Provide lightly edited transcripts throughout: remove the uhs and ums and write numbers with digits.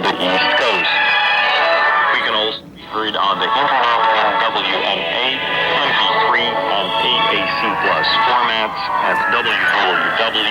the East Coast. We can also be heard on the internet at WNA, MP3, and AAC Plus formats at www.rri.ro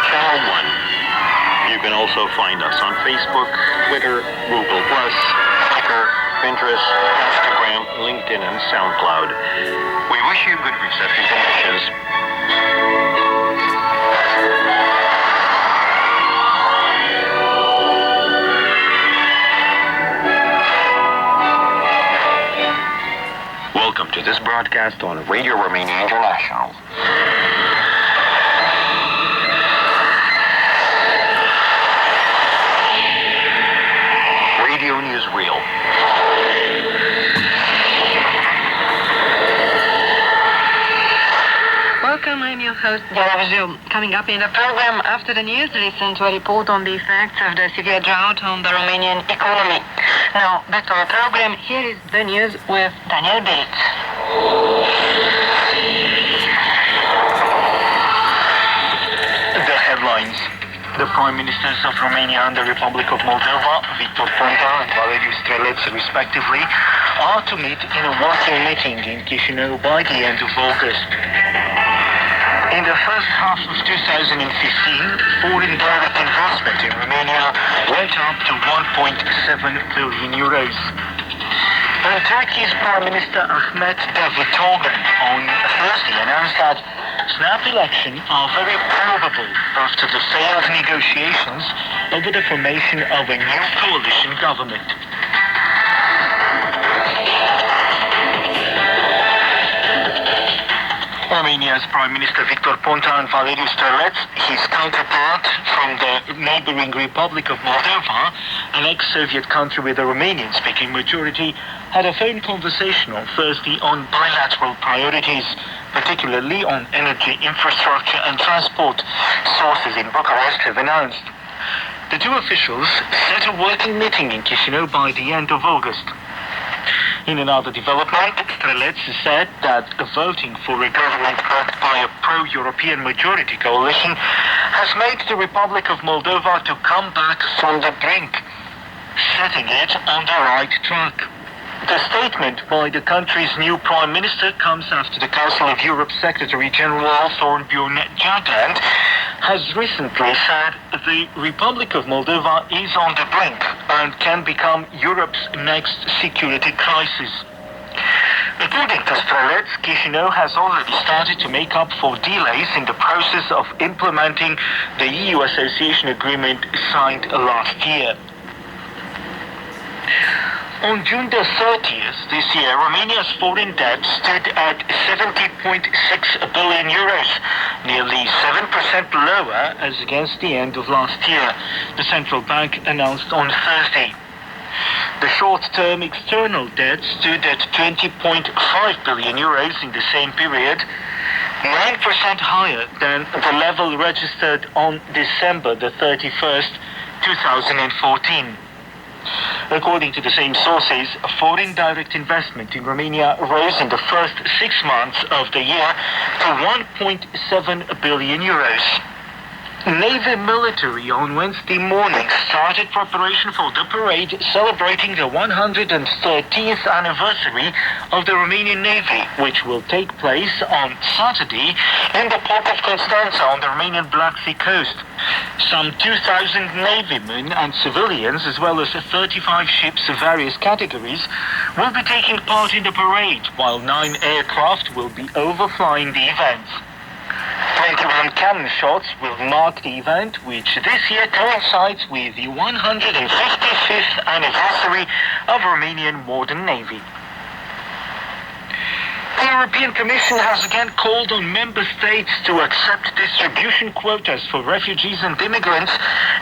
Channel 1. You can also find us on Facebook, Twitter, Google+, Flickr, Pinterest, Instagram, LinkedIn, and SoundCloud. We wish you good reception conditions. Welcome to this broadcast on Radio Romania International. Radio Newsreel. Welcome, I'm your host, Diana. Coming up in the program, after the news, listen to a report on the effects of the severe drought on the Romanian economy. Now, back to our program, here is the news with Daniel Bates. The headlines. The Prime Ministers of Romania and the Republic of Moldova, Victor Ponta and Valeriu Strelets, respectively, are to meet in a working meeting in Chișinău by the end of August. In the first half of 2015, foreign direct investment in Romania went up to 1.7 billion euros. And Turkey's Prime Minister Ahmet Davutoglu on Thursday announced that snap elections are very probable after the failed negotiations over the formation of a new coalition government. Romania's Prime Minister Victor Ponta and Valeriu Strelets, his counterpart from the neighboring Republic of Moldova, an ex-Soviet country with a Romanian-speaking majority, had a phone conversation on Thursday on bilateral priorities, particularly on energy infrastructure and transport, sources in Bucharest have announced. The two officials set a working meeting in Chișinău by the end of August. In another development, Strelets said that voting for a government backed by a pro-European majority coalition has made the Republic of Moldova to come back from the brink, setting it on the right track. The statement by the country's new Prime Minister comes after the Council of Europe Secretary-General Thorbjørn Jagland has recently said the Republic of Moldova is on the brink and can become Europe's next security crisis. According to Strelets, Chișinău has already started to make up for delays in the process of implementing the EU association agreement signed last year. On June the 30th this year, Romania's foreign debt stood at 70.6 billion euros, nearly 7% lower as against the end of last year, the central bank announced on Thursday. The short-term external debt stood at 20.5 billion euros in the same period, 9% higher than the level registered on December the 31st, 2014. According to the same sources, foreign direct investment in Romania rose in the first 6 months of the year to 1.7 billion euros. Navy military on Wednesday morning started preparation for the parade celebrating the 113th anniversary of the Romanian Navy, which will take place on Saturday in the port of Constanța on the Romanian Black Sea coast. Some 2,000 Navymen and civilians, as well as 35 ships of various categories, will be taking part in the parade, while 9 aircraft will be overflying the event. 21 cannon shots will mark the event, which this year coincides with the 155th anniversary of Romanian modern navy. The European Commission has again called on member states to accept distribution quotas for refugees and immigrants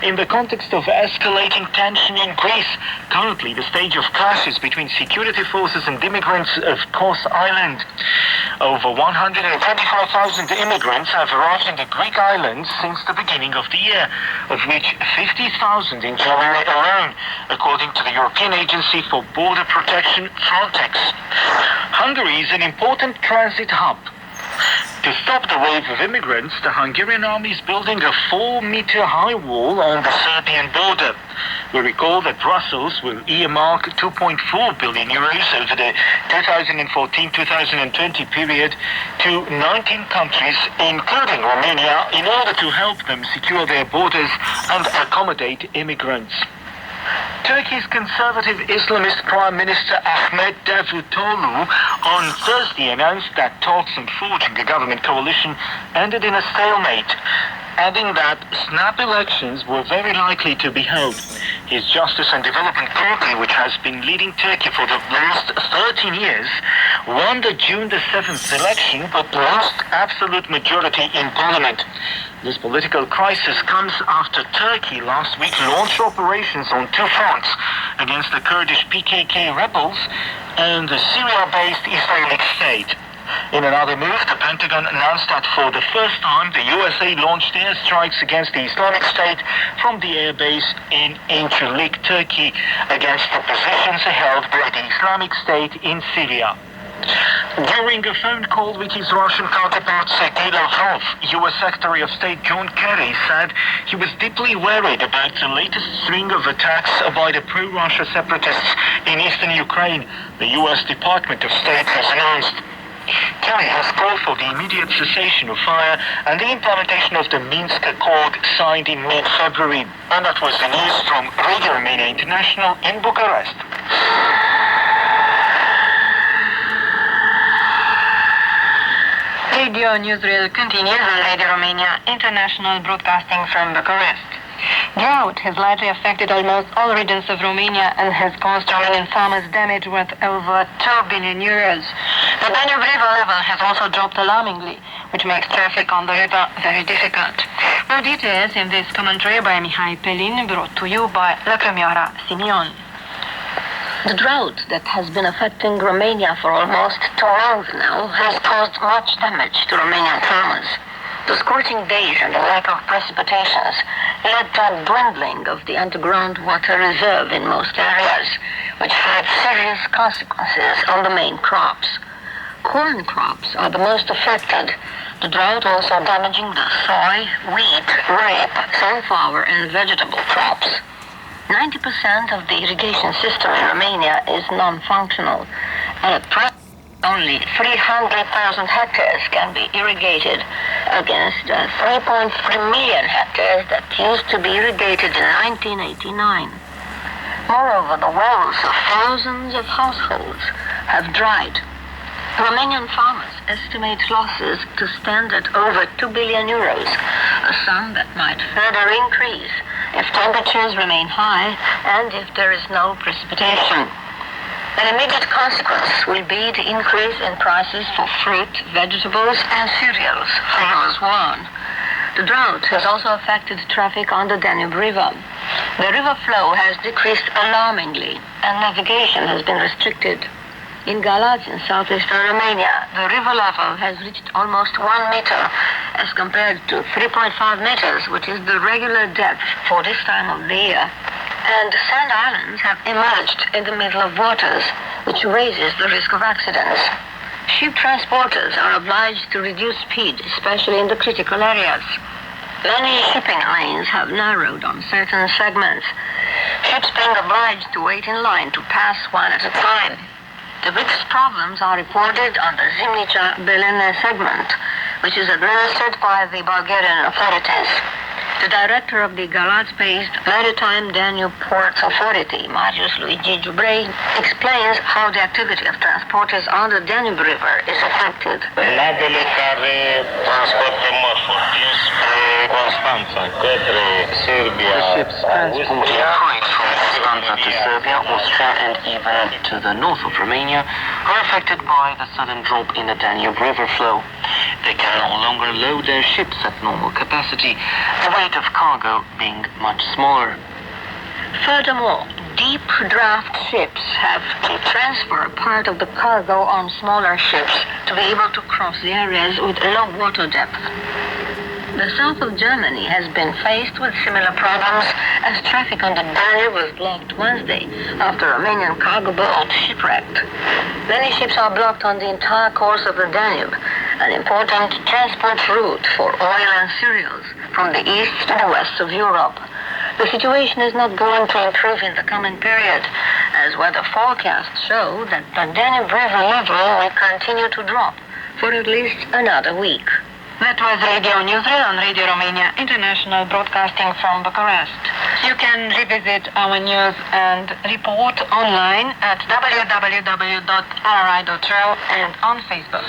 in the context of escalating tension in Greece, currently the stage of clashes between security forces and immigrants of Kos Island. Over 125,000 immigrants have arrived in the Greek islands since the beginning of the year, of which 50,000 in January alone, according to the European Agency for Border Protection, Frontex. Hungary is an important transit hub. To stop the wave of immigrants, the Hungarian army is building a 4-meter-high wall on the Serbian border. We recall that Brussels will earmark 2.4 billion euros over the 2014-2020 period to 19 countries, including Romania, in order to help them secure their borders and accommodate immigrants. Turkey's conservative Islamist Prime Minister Ahmet Davutoglu on Thursday announced that talks on forging a government coalition ended in a stalemate, adding that snap elections were very likely to be held. His Justice and Development Party, which has been leading Turkey for the last 13 years, won the June the 7th election but lost absolute majority in parliament. This political crisis comes after Turkey last week launched operations on two fronts against the Kurdish PKK rebels and the Syria-based Islamic State. In another move, the Pentagon announced that for the first time, the USA launched airstrikes against the Islamic State from the airbase in Incirlik, Turkey, against the positions held by the Islamic State in Syria. During a phone call with his Russian counterpart Sergei Lavrov, U.S. Secretary of State John Kerry said he was deeply worried about the latest string of attacks by the pro-Russia separatists in eastern Ukraine, the U.S. Department of State has announced. Kerry has called for the immediate cessation of fire and the implementation of the Minsk Accord signed in mid-February. And that was the news from Radio Romania International in Bucharest. Radio Newsreel continues on Radio Romania International, broadcasting from Bucharest. Drought has largely affected almost all regions of Romania and has caused Romanian farmers damage worth over 2 billion euros. The Danube River level has also dropped alarmingly, which makes traffic on the river very difficult. More details in this commentary by Mihai Pelin, brought to you by Lăcrămioara Simion. The drought that has been affecting Romania for almost 2 months now has caused much damage to Romanian farmers. The scorching days and the lack of precipitations led to a dwindling of the underground water reserve in most areas, which had serious consequences on the main crops. Corn crops are the most affected, the drought also damaging the soy, wheat, rape, sunflower and vegetable crops. 90% of the irrigation system in Romania is non-functional, and at present only 300,000 hectares can be irrigated against 3.3 million hectares that used to be irrigated in 1989. Moreover, the wells of thousands of households have dried. Romanian farmers estimate losses to stand at over 2 billion euros, a sum that might further increase if temperatures remain high and if there is no precipitation. An immediate consequence will be the increase in prices for fruit, vegetables, and cereals, farmers warn. The drought has also affected traffic on the Danube River. The river flow has decreased alarmingly, and navigation has been restricted. In Galați, in southeastern Romania, the river level has reached almost 1 meter, as compared to 3.5 meters, which is the regular depth for this time of the year. And sand islands have emerged in the middle of waters, which raises the risk of accidents. Ship transporters are obliged to reduce speed, especially in the critical areas. Many shipping lanes have narrowed on certain segments, ships being obliged to wait in line to pass one at a time. The biggest problems are reported on the Zimnica-Belene segment, which is administered by the Bulgarian authorities. The director of the Galați-based Maritime Danube Ports Authority, Marius Luigi Giubrei, explains how the activity of transporters on the Danube River is affected. Navele care transportă mărfuri dinspre Constanța către Serbia, Austria, from Constanța to Serbia, Austria, and even to the north of Romania are affected by the sudden drop in the Danube River flow. They can no longer load their ships at normal capacity, the weight of cargo being much smaller. Furthermore, deep draft ships have to transfer part of the cargo on smaller ships to be able to cross the areas with low water depth. The south of Germany has been faced with similar problems as traffic on the Danube was blocked Wednesday after a Romanian cargo boat shipwrecked. Many ships are blocked on the entire course of the Danube, an important transport route for oil and cereals from the east to the west of Europe. The situation is not going to improve in the coming period, as weather forecasts show that the Danube River level will continue to drop for at least another week. That was Radio Newsreel on Radio Romania International, broadcasting from Bucharest. You can revisit our news and report online at www.rri.ro and on Facebook.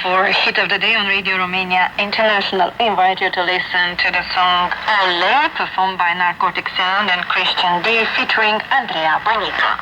For Hit of the Day on Radio Romania International, I invite you to listen to the song Ole, performed by Narcotic Sound and Christian D, featuring Andrea Bonita.